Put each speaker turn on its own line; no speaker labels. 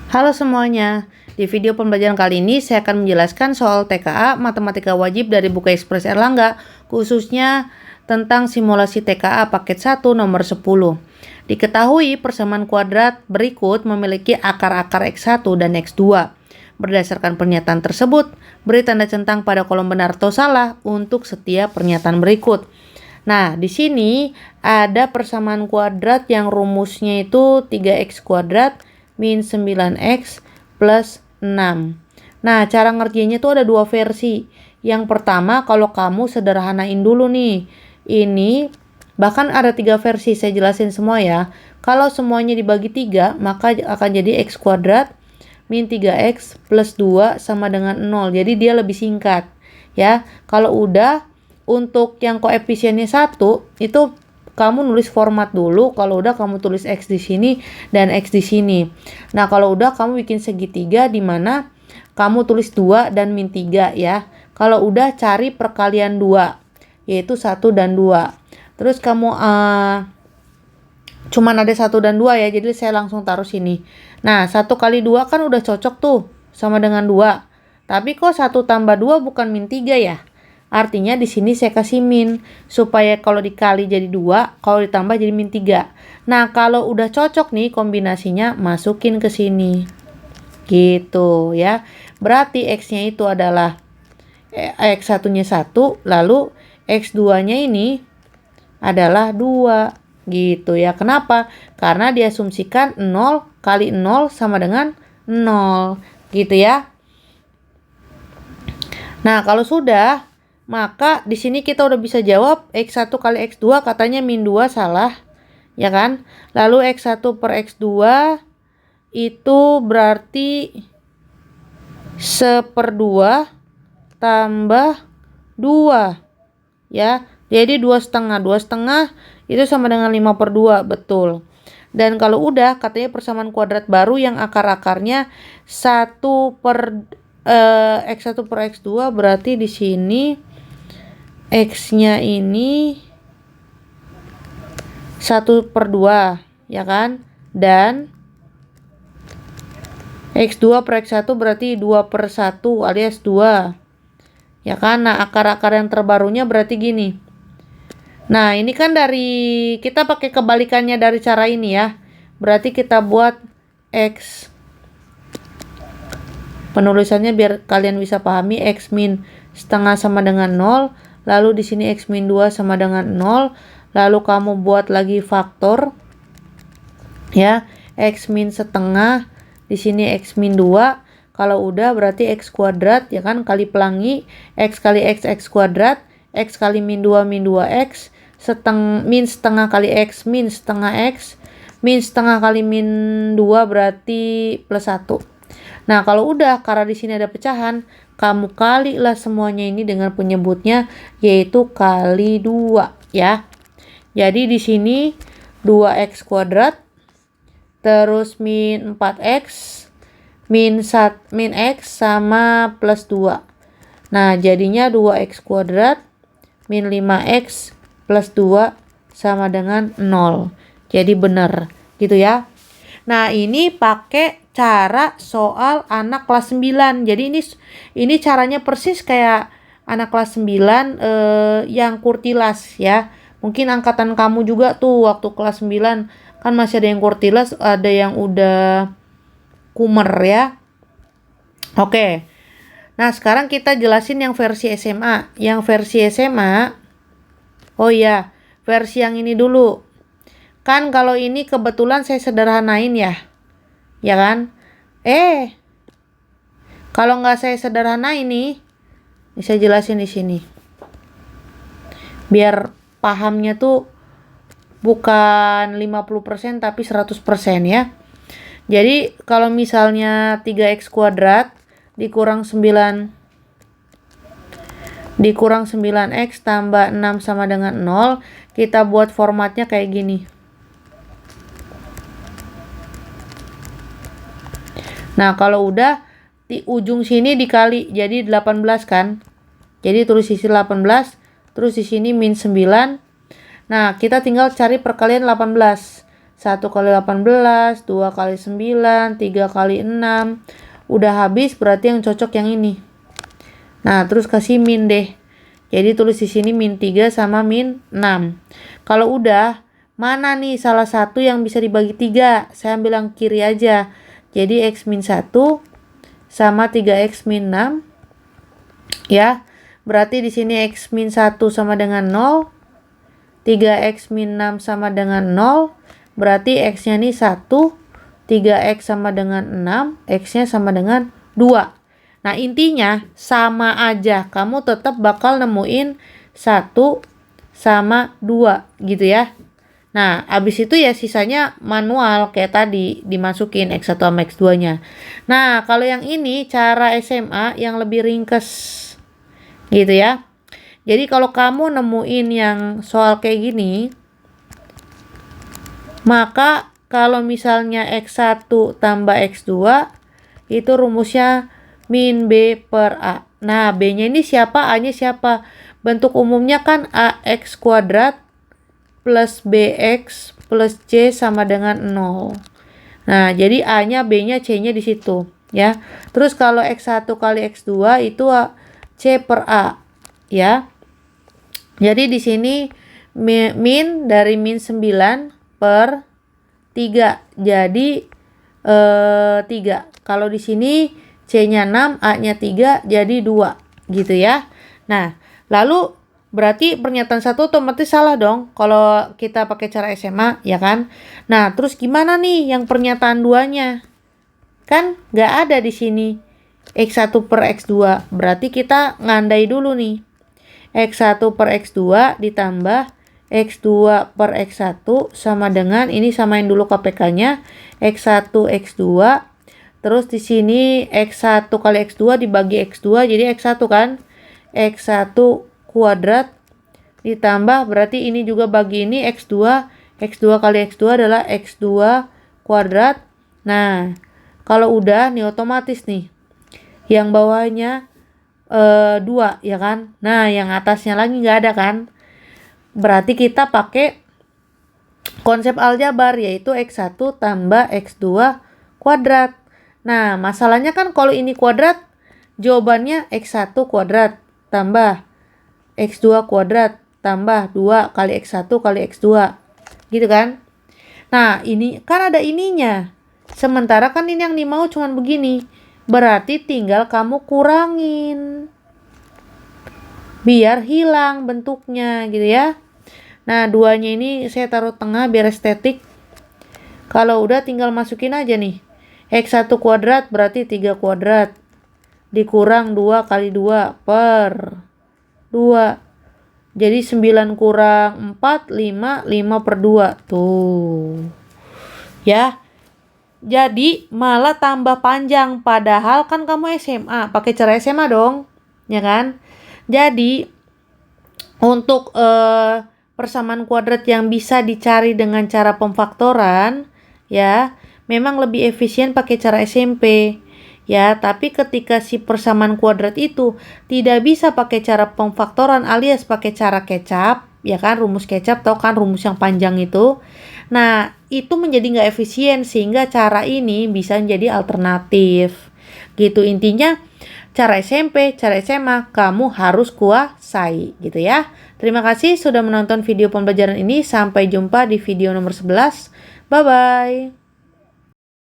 Halo semuanya, di video pembelajaran kali ini saya akan menjelaskan soal TKA Matematika Wajib dari buku Ekspres Erlangga, khususnya tentang simulasi TKA paket 1 nomor 10. Diketahui persamaan kuadrat berikut memiliki akar-akar X1 dan X2. Berdasarkan pernyataan tersebut, beri tanda centang pada kolom benar atau salah untuk setiap pernyataan berikut. Nah, di sini ada persamaan kuadrat yang rumusnya itu 3x kuadrat min 9x plus 6. Nah, cara ngerjainnya tuh ada dua versi. Yang pertama, kalau kamu sederhanain dulu nih. Ini bahkan ada 3 versi, saya jelasin semua ya. Kalau semuanya dibagi 3, maka akan jadi x kuadrat min 3x plus 2 sama dengan 0. Jadi dia lebih singkat. Ya, kalau udah untuk yang koefisiennya 1, itu kamu nulis format dulu. Kalau udah kamu tulis X di sini dan X di sini. Nah, kalau udah kamu bikin segitiga di mana kamu tulis 2 dan min 3 ya. Kalau udah cari perkalian 2, yaitu 1 dan 2. Terus kamu cuman ada 1 dan 2 ya. Jadi saya langsung taruh sini. Nah, 1 kali 2 kan udah cocok tuh sama dengan 2. Tapi kok 1 tambah 2 bukan min 3 ya? Artinya di sini saya kasih min supaya kalau dikali jadi 2, kalau ditambah jadi min 3. Nah, kalau udah cocok nih kombinasinya, masukin ke sini. Gitu ya. Berarti X-nya itu adalah X1-nya 1, lalu X2-nya ini adalah 2. Gitu ya. Kenapa? Karena diasumsikan 0 kali 0 sama dengan 0. Gitu ya. Nah, kalau sudah, maka di sini kita udah bisa jawab X1 kali X2 katanya min 2 salah, ya kan? Lalu X1 per X2 itu berarti 1/2 tambah 2, ya. Jadi 2,5. 2,5 itu sama dengan 5/2, betul. Dan kalau udah, katanya persamaan kuadrat baru yang akar-akarnya 1 per X1 per X2 berarti di sini X-nya ini 1/2, ya kan? Dan X2 per X1 berarti 2/1 alias 2. Ya kan? Nah, akar-akar yang terbarunya berarti gini. Nah, ini kan dari kita pakai kebalikannya dari cara ini ya. Berarti kita buat X. Penulisannya biar kalian bisa pahami, X min setengah sama dengan 0. Lalu di sini X min 2 sama dengan 0. Lalu kamu buat lagi faktor. Ya, X min setengah. Di sini X min 2. Kalau udah berarti X kuadrat, ya kan, kali pelangi. X kali X kuadrat. X kali min 2 min 2X. Min setengah kali X min setengah X. Min setengah kali min 2 berarti plus 1. Nah, kalau udah, karena di sini ada pecahan, kamu kalilah semuanya ini dengan penyebutnya yaitu kali 2 ya. Jadi di sini 2x kuadrat terus min 4x min x sama plus 2. Nah, jadinya 2x kuadrat min 5x plus 2 sama dengan 0. Jadi benar gitu ya. Nah, ini pakai cara soal anak kelas 9. Jadi ini caranya persis kayak anak kelas 9 yang kurtilas ya. Mungkin angkatan kamu juga tuh waktu kelas 9 kan masih ada yang kurtilas, ada yang udah kumer ya. Oke. Nah, sekarang kita jelasin yang versi SMA. Yang versi SMA, oh ya, versi yang ini dulu. Kan kalau ini kebetulan saya sederhanain ya. Ya kan? Kalau nggak saya sederhanain nih, saya jelasin di sini. Biar pahamnya tuh bukan 50% tapi 100% ya. Jadi kalau misalnya 3x kuadrat dikurang 9x tambah 6 sama dengan 0, kita buat formatnya kayak gini. Nah, kalau udah di ujung sini dikali jadi 18 kan. Jadi tulis sisi 18, terus di sini min 9. Nah, kita tinggal cari perkalian 18. 1 kali 18, 2 kali 9, 3 kali 6. Udah habis, berarti yang cocok yang ini. Nah, terus kasih min deh. Jadi tulis di sini min 3 sama min 6. Kalau udah, mana nih salah satu yang bisa dibagi 3? Saya ambil yang kiri aja. Jadi X min 1 sama 3X min 6. Ya, berarti di sini X min 1 sama dengan 0. 3X min 6 sama dengan 0. Berarti X-nya nih 1. 3X sama dengan 6. X-nya sama dengan 2. Nah, intinya sama aja. Kamu tetap bakal nemuin 1 sama 2 gitu ya. Nah, abis itu ya sisanya manual kayak tadi, dimasukin X1 sama X2-nya. Nah, kalau yang ini cara SMA yang lebih ringkes gitu ya. Jadi kalau kamu nemuin yang soal kayak gini, maka kalau misalnya X1 tambah X2 itu rumusnya min B per A. Nah, B-nya ini siapa? A-nya siapa? Bentuk umumnya kan AX kuadrat plus BX plus C sama dengan 0. Nah, jadi A-nya, B-nya, C-nya di situ ya. Terus kalau X1 kali X2 itu C per A ya. Jadi di sini min dari min 9 per 3. Jadi 3. Kalau di sini C-nya 6, A-nya 3, jadi 2 gitu ya. Nah, lalu berarti pernyataan 1 otomatis salah dong kalau kita pakai cara SMA, ya kan? Nah, terus gimana nih yang pernyataan 2-nya? Kan nggak ada di sini. X1 per X2. Berarti kita ngandai dulu nih. X1 per X2 ditambah X2 per X1 sama dengan, ini samain dulu KPK-nya, X1 X2. Terus di sini X1 kali X2 dibagi X2 jadi X1 kan? X1 kuadrat ditambah, berarti ini juga bagi ini X2. X2 kali X2 adalah X2 kuadrat. Nah, kalau udah nih otomatis nih yang bawahnya 2 ya kan. Nah, yang atasnya lagi nggak ada kan. Berarti kita pakai konsep aljabar, yaitu X1 tambah X2 kuadrat. Nah, masalahnya kan kalau ini kuadrat, jawabannya X1 kuadrat tambah X2 kuadrat tambah 2 kali X1 kali X2. Gitu kan. Nah, ini kan ada ininya. Sementara kan ini yang dimau cuman begini. Berarti tinggal kamu kurangin. Biar hilang bentuknya gitu ya. Nah, 2-nya ini saya taruh tengah biar estetik. Kalau udah tinggal masukin aja nih. X1 kuadrat berarti 3 kuadrat. Dikurang 2 kali 2 per 2. Jadi 9 kurang 4, 5 per 2. Tuh. Ya. Jadi malah tambah panjang. Padahal kan kamu SMA. Pakai cara SMA dong. Ya kan? Jadi untuk persamaan kuadrat yang bisa dicari dengan cara pemfaktoran, ya, memang lebih efisien pakai cara SMP. Ya, tapi ketika si persamaan kuadrat itu tidak bisa pakai cara pemfaktoran alias pakai cara kecap, ya kan, rumus kecap, tau kan rumus yang panjang itu. Nah, itu menjadi nggak efisien sehingga cara ini bisa menjadi alternatif. Gitu intinya, cara SMP, cara SMA kamu harus kuasai gitu ya. Terima kasih sudah menonton video pembelajaran ini. Sampai jumpa di video nomor 11. Bye bye.